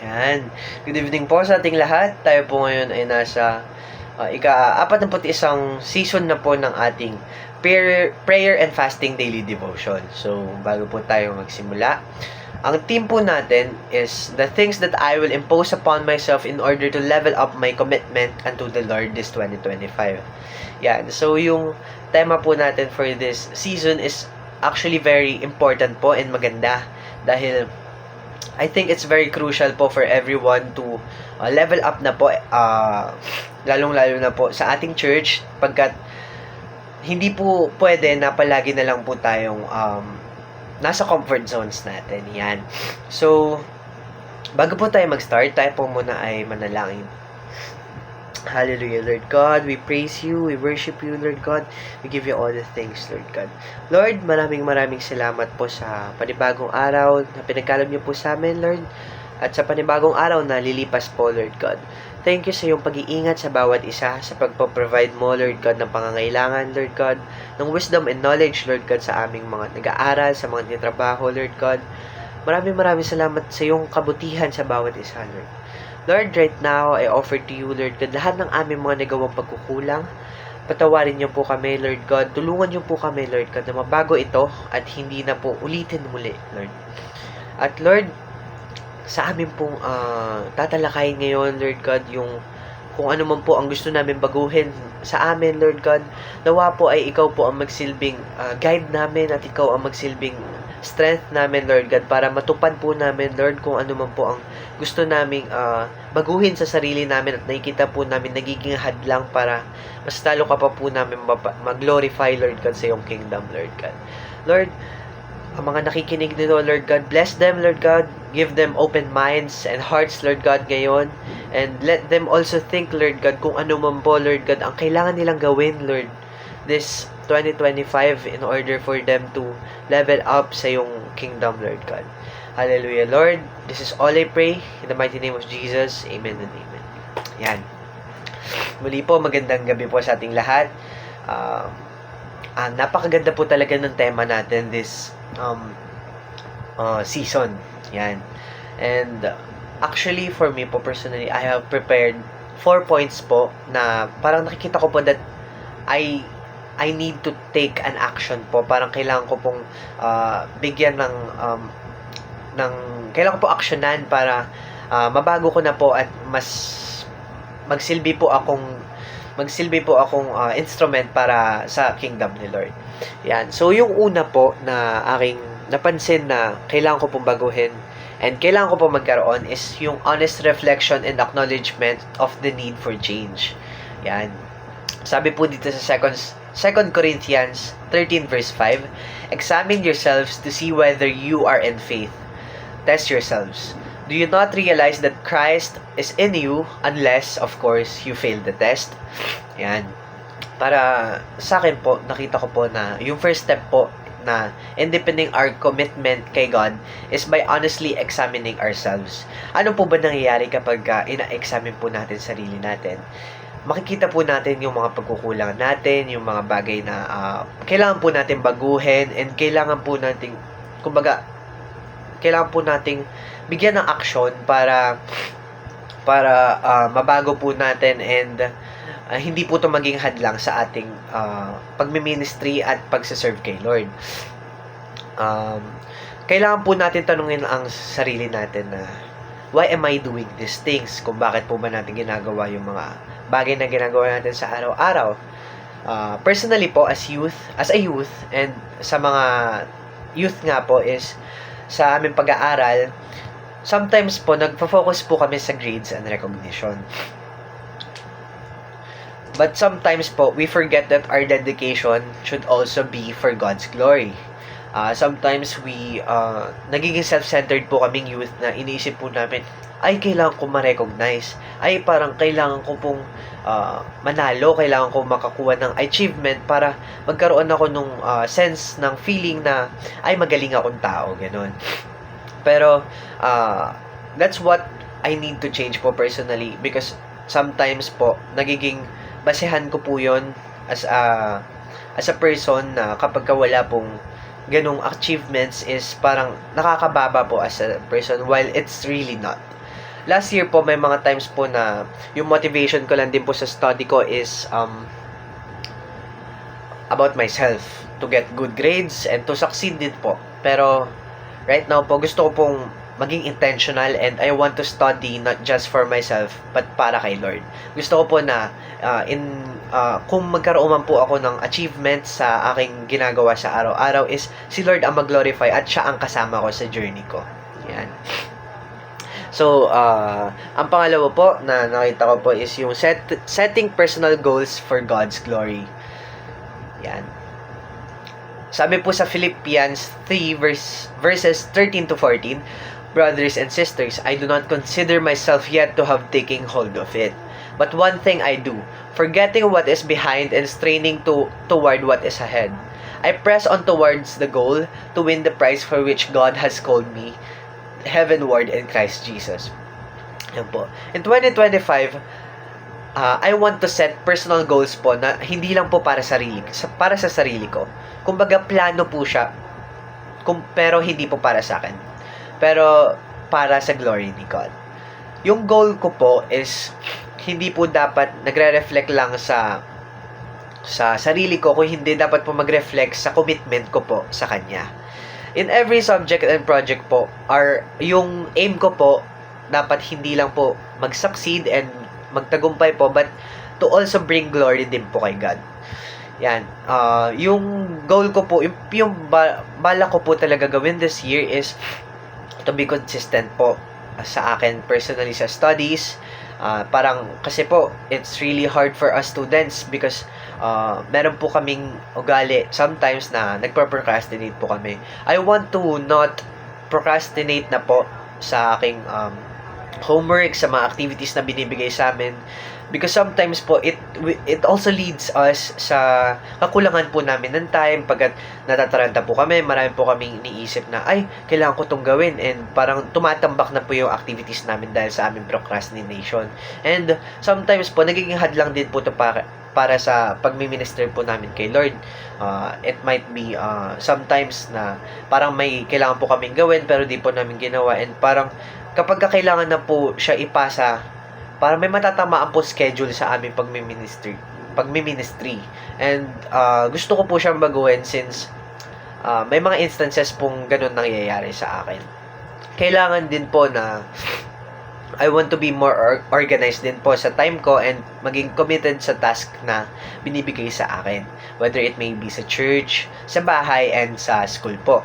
Yan. Good evening po sa ating lahat. Tayo po ngayon ay nasa ika-41 season na po ng ating prayer and fasting daily devotion. So, bago po tayo magsimula, ang theme po natin is the things that I will impose upon myself in order to level up my commitment unto the Lord this 2025. Yan. So, yung tema po natin for this season is actually very important po and maganda dahil I think it's very crucial po for everyone to level up na po, lalong-lalo na po sa ating church, pagkat hindi po pwede na palagi na lang po tayong nasa comfort zones natin. Yan. So, bago po tayo mag-start, tayo po muna ay manalangin. Hallelujah, Lord God. We praise you. We worship you, Lord God. We give you all the thanks, Lord God. Lord, maraming salamat po sa panibagong araw na pinagkaloob niyo po sa amin, Lord. At sa panibagong araw na lilipas po, Lord God. Thank you sa iyong pag-iingat sa bawat isa, sa pagpo-provide mo, Lord God, ng pangangailangan, Lord God, ng wisdom and knowledge, Lord God, sa aming mga nag-aaral, sa mga nagtatrabaho, Lord God. Maraming salamat sa iyong kabutihan sa bawat isa, Lord. Lord, right now, I offer to you, Lord God, lahat ng aming mga nagawang pagkukulang. Patawarin niyo po kami, Lord God. Tulungan niyo po kami, Lord God, na mabago ito at hindi na po ulitin muli, Lord. At Lord, sa amin pong tatalakayin ngayon, Lord God, yung kung ano man po ang gusto namin baguhin sa amin, Lord God, nawa po ay ikaw po ang magsilbing guide namin at ikaw ang magsilbing strength namin, Lord God, para matupad po namin, Lord, kung ano man po ang gusto naming baguhin sa sarili namin at nakikita po namin nagiging hadlang para mas talo ka pa po namin mag-glorify, Lord God, sa iyong kingdom, Lord God. Lord, ang mga nakikinig nito, Lord God, bless them, Lord God. Give them open minds and hearts, Lord God, ngayon. And let them also think, Lord God, kung ano man po, Lord God, ang kailangan nilang gawin, Lord, this 2025 in order for them to level up sa iyong kingdom, Lord God. Hallelujah, Lord. This is all I pray. In the mighty name of Jesus. Amen and amen. Yan. Muli po, magandang gabi po sa ating lahat. Napakaganda po talaga ng tema natin this season. Yan. And actually, for me po personally, I have prepared 4 points po na parang nakikita ko po that I need to take an action po. Parang kailangan ko pong bigyan ng kailangan ko po aksyonan para mabago ko na po at mas magsilbi po akong instrument para sa kingdom ni Lord. Yan. So, yung una po na aking napansin na kailangan ko pong baguhin and kailangan ko pong magkaroon is yung honest reflection and acknowledgement of the need for change. Yan. Sabi po dito sa 2 Corinthians 13 verse 5, examine yourselves to see whether you are in faith. Test yourselves. Do you not realize that Christ is in you unless, of course, you fail the test? Yan. Para sa akin po, nakita ko po na yung first step po na in deepening our commitment kay God is by honestly examining ourselves. Ano po ba nangyayari kapag ina-examine po natin sarili natin? Makikita po natin yung mga pagkukulang natin, yung mga bagay na kailangan po natin baguhin and kailangan po nating bigyan ng aksyon para mabago po natin and hindi po ito maging hadlang sa ating pagmi-ministry at pagse-serve kay Lord. Kailangan po natin tanungin ang sarili natin na why am I doing these things? Kung bakit po ba natin ginagawa yung mga bagay na ginagawa natin sa araw-araw. Personally po, as a youth, and sa mga youth nga po is sa aming pag-aaral, sometimes po, nagpo-focus po kami sa grades and recognition. But sometimes po, we forget that our dedication should also be for God's glory. Sometimes nagiging self-centered po kaming youth na iniisip po namin, ay kailangan ko ma-recognize, ay parang kailangan ko pong manalo, kailangan ko makakuha ng achievement para magkaroon ako nung sense ng feeling na ay magaling akong tao, gano'n. Pero that's what I need to change po personally because sometimes po nagiging basehan ko po yon as a person na kapag wala pong ganong achievements is parang nakakababa po as a person while it's really not. last year po, may mga times po na yung motivation ko lang din po sa study ko is about myself, to get good grades and to succeed din po. Pero right now po, gusto ko pong maging intentional and I want to study not just for myself but para kay Lord. Gusto ko po na kung magkaroon man po ako ng achievement sa aking ginagawa sa araw-araw is si Lord ang mag-glorify at siya ang kasama ko sa journey ko. Yan. So, ang pangalawa po na nakita ko po is yung setting personal goals for God's glory. Yan. Sabi po sa Philippians 3 verses 13 to 14, brothers and sisters, I do not consider myself yet to have taken hold of it. But one thing I do, forgetting what is behind and straining toward what is ahead. I press on towards the goal to win the prize for which God has called me heavenward in Christ Jesus. Yan po. In 2025, I want to set personal goals po na hindi lang po para sa sarili ko. Kumbaga, plano po siya, pero hindi po para sa akin. Pero para sa glory ni God. Yung goal ko po is hindi po dapat nagre-reflect lang sa sarili ko, kung hindi dapat po mag-reflect sa commitment ko po sa Kanya. In every subject and project po, yung aim ko po, dapat hindi lang po mag-succeed and magtagumpay po, but to also bring glory din po kay God. Yan. Yung goal ko po, yung bala ko po talaga gawin this year is to be consistent po sa akin personally sa studies. Parang kasi po it's really hard for us students because meron po kaming ugali sometimes na nagpo-procrastinate po kami. I want to not procrastinate na po sa aking homework, sa mga activities na binibigay sa amin, because sometimes po it also leads us sa kakulangan po namin ng time. Pagkat natataranta po kami, marami po kaming iniisip na ay, kailangan ko tong gawin, and parang tumatambak na po yung activities namin dahil sa aming procrastination. And sometimes po nagiging hadlang din po to para sa pagmi-minister po namin kay Lord. It might be sometimes na parang may kailangan po kaming gawin pero di po namin ginawa, and parang kapag kailangan na po siya ipasa, para may matatamaan po schedule sa aming pagmi-ministry. And gusto ko po siyang baguhin since may mga instances pong ganun nangyayari sa akin. Kailangan din po na I want to be more organized din po sa time ko and maging committed sa task na binibigay sa akin. Whether it may be sa church, sa bahay, and sa school po.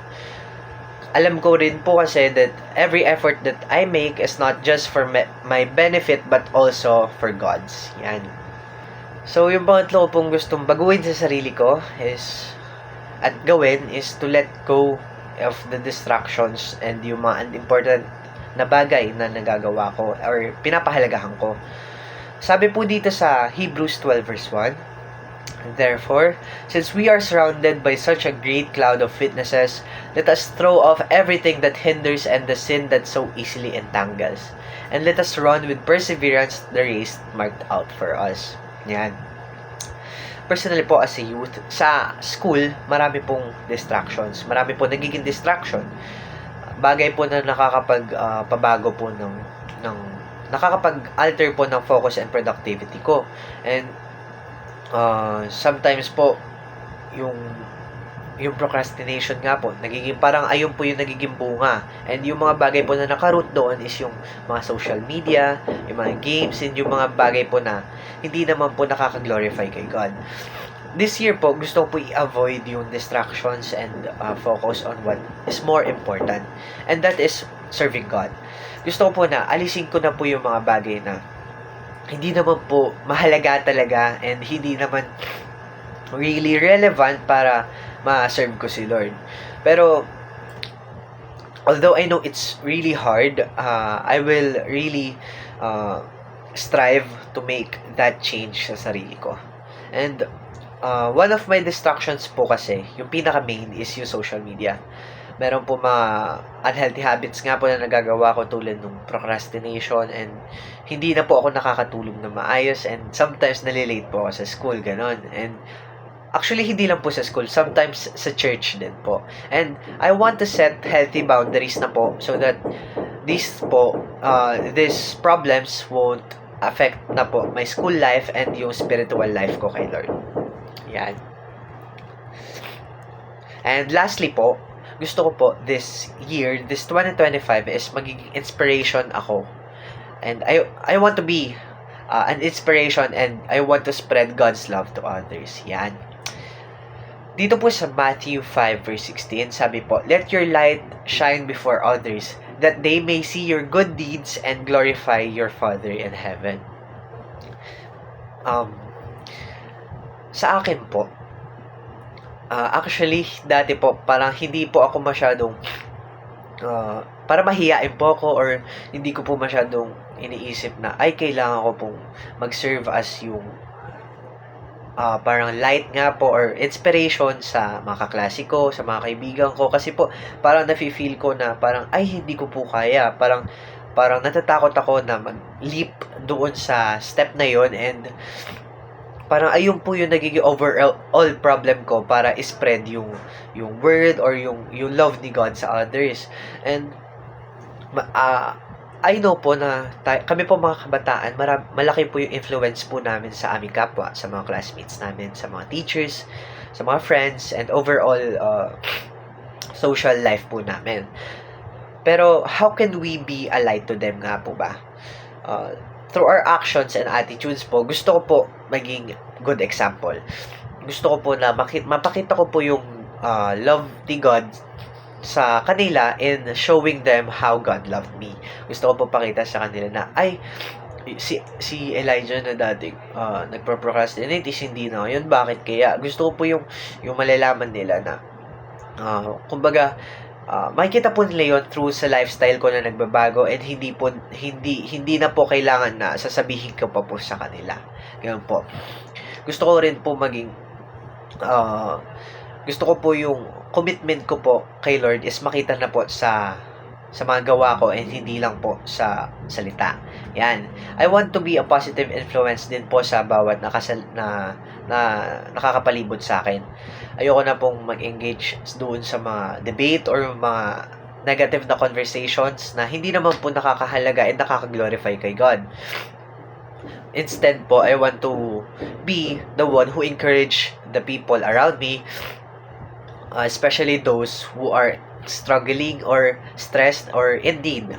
Alam ko rin po kasi that every effort that I make is not just for my benefit but also for God's. Yan. So, yung pangatlo ko pong gustong baguhin sa sarili ko at gawin is to let go of the distractions and yung mga unimportant na bagay na nagagawa ko or pinapahalagahan ko. Sabi po dito sa Hebrews 12 verse 1, therefore, since we are surrounded by such a great cloud of witnesses, let us throw off everything that hinders and the sin that so easily entangles, and let us run with perseverance the race marked out for us. Yan. Personally po as a youth, sa school, marami pong distractions. Marami po nagiging distraction. Bagay po na nakakapag-pabago po nakakapag-alter po ng focus and productivity ko. And sometimes po yung procrastination nga po nagiging parang ayun po yung nagiging bunga, and yung mga bagay po na nakaroot doon is yung mga social media, yung mga games, and yung mga bagay po na hindi naman po nakaka-glorify kay God. This year po, gusto ko po i-avoid yung distractions and focus on what is more important, and that is serving God. Gusto ko po na alisin ko na po yung mga bagay na hindi naman po mahalaga talaga and hindi naman really relevant para ma-serve ko si Lord. Pero although I know it's really hard, I will really strive to make that change sa sarili ko. And one of my distractions po kasi, yung pinaka-main is yung social media. Meron po mga unhealthy habits nga po na nagagawa ko tulad ng procrastination, and hindi na po ako nakakatulog na maayos, and sometimes nalilate po ako sa school, ganon. And Actually, hindi lang po sa school. Sometimes sa church din po. And I want to set healthy boundaries na po so that these problems won't affect na po my school life and yung spiritual life ko kay Lord. Yan. And lastly po, gusto ko po this year, this 2025 is magiging inspiration ako. And I want to be an inspiration and I want to spread God's love to others. Yan. Dito po sa Matthew 5 verse 16, sabi po, "Let your light shine before others, that they may see your good deeds and glorify your Father in heaven." Sa akin po, actually, dati po, parang hindi po ako masyadong, para mahiyain po ako or hindi ko po masyadong iniisip na, ay, kailangan ko pong mag-serve as yung parang light nga po or inspiration sa mga kaklase ko, sa mga kaibigan ko. Kasi po, parang nafe-feel ko na parang, ay, hindi ko po kaya. Parang natatakot ako na mag-leap doon sa step na yon and parang ayun po yung nagiging overall problem ko para spread yung word or yung love ni God sa others. And I know po na kami po mga kabataan, malaki po yung influence po namin sa aming kapwa, sa mga classmates namin, sa mga teachers, sa mga friends, and overall social life po namin. Pero how can we be a light to them nga po ba? Through our actions and attitudes po, gusto ko po maging good example. Gusto ko po na mapakita ko po yung love ni God sa kanila in showing them how God loved me. Gusto ko po pakita sa kanila na, ay, si Elijah na dati nagpro-procrastinate is hindi na yun. Bakit kaya? Gusto ko po yung malalaman nila na kumbaga, makikita po nila yun through sa lifestyle ko na nagbabago and hindi na po kailangan na sasabihin ko pa po sa kanila. Ganun po. Gusto ko rin po maging gusto ko po yung commitment ko po kay Lord is makita na po sa mga gawa ko and hindi lang po sa salita. Yan. I want to be a positive influence din po sa bawat na nakakapalibot sa akin. Ayoko na pong mag-engage doon sa mga debate or mga negative na conversations na hindi naman po nakakahalaga and nakaka-glorify kay God. Instead po, I want to be the one who encourage the people around me, especially those who are struggling or stressed or in need.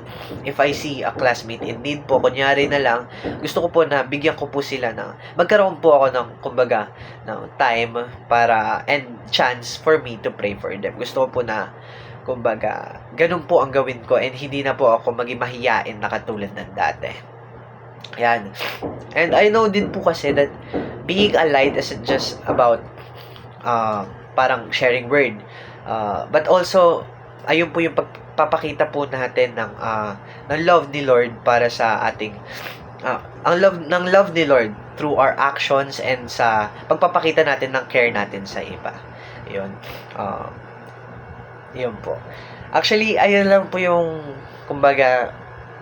If I see a classmate in need po, kunyari na lang, gusto ko po na bigyan ko po sila magkaroon po ako ng, kumbaga, ng time para, and chance for me to pray for them. Gusto ko po na, kumbaga, ganun po ang gawin ko and hindi na po ako maging mahiyain na katulad ng dati. Yan. And I know din po kasi that being a light isn't just about parang sharing word. But also, ayun po yung pagpapakita po natin ng love ni Lord para sa ating ang love ni Lord through our actions and sa pagpapakita natin ng care natin sa iba. Ayun. Yun po. Actually, ayun lang po yung kumbaga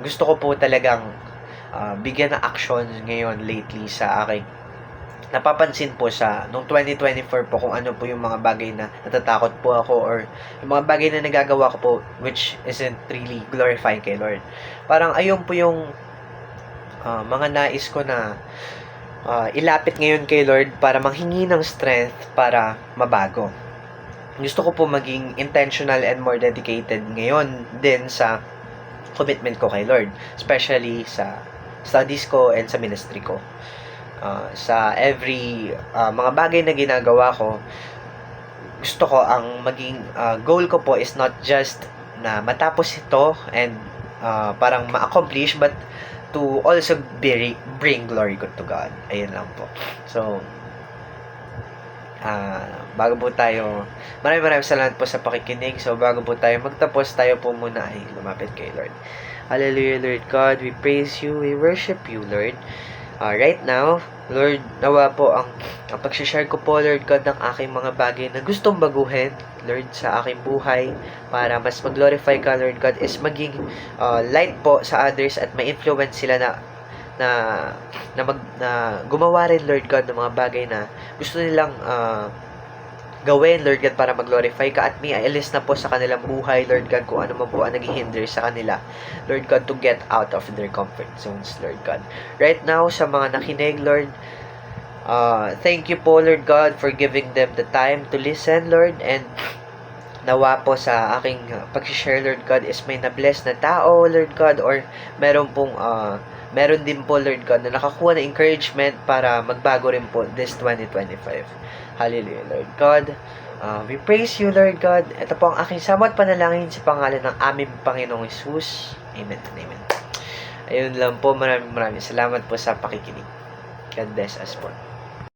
gusto ko po talagang bigyan ng action ngayon lately sa aking napapansin po sa nung 2024 po kung ano po yung mga bagay na natatakot po ako or yung mga bagay na nagagawa ko po which isn't really glorifying kay Lord. Parang ayun po yung mga nais ko na ilapit ngayon kay Lord para manghingi ng strength para mabago. Gusto ko po maging intentional and more dedicated ngayon din sa commitment ko kay Lord, especially sa studies ko and sa ministry ko. Sa every mga bagay na ginagawa ko, gusto ko ang maging goal ko po is not just na matapos ito and parang ma-accomplish but to also bring glory to God. Ayun lang po. So, bago po tayo, maraming salamat po sa pakikinig. So, bago po tayo magtapos, tayo po muna ay lumapit kay Lord. Hallelujah, Lord God. We praise you. We worship you, Lord. Right now, Lord, nawa po ang pag-share ko po, Lord God, ng aking mga bagay na gustong baguhin, Lord, sa aking buhay para mas mag-glorify ka, Lord God, is maging light po sa others at may influence sila na gumawa rin, Lord God, ng mga bagay na gusto nilang gawin, Lord God, para mag-glorify ka. At may alis na po sa kanilang buhay, Lord God, kung ano man po ang naghihinder sa kanila, Lord God, to get out of their comfort zones, Lord God. Right now, sa mga nakinig, Lord, thank you po, Lord God, for giving them the time to listen, Lord, and nawa po sa aking pag-share, Lord God, is may na-bless na tao, Lord God, or meron din po, Lord God, na nakakuha ng encouragement para magbago rin po this 2025. Hallelujah, Lord God. We praise you, Lord God. Ito po ang aking samot panalangin sa pangalan ng aming Panginoong Jesus. Amen and amen. Ayun lang po, maraming salamat po sa pakikinig. God bless us po.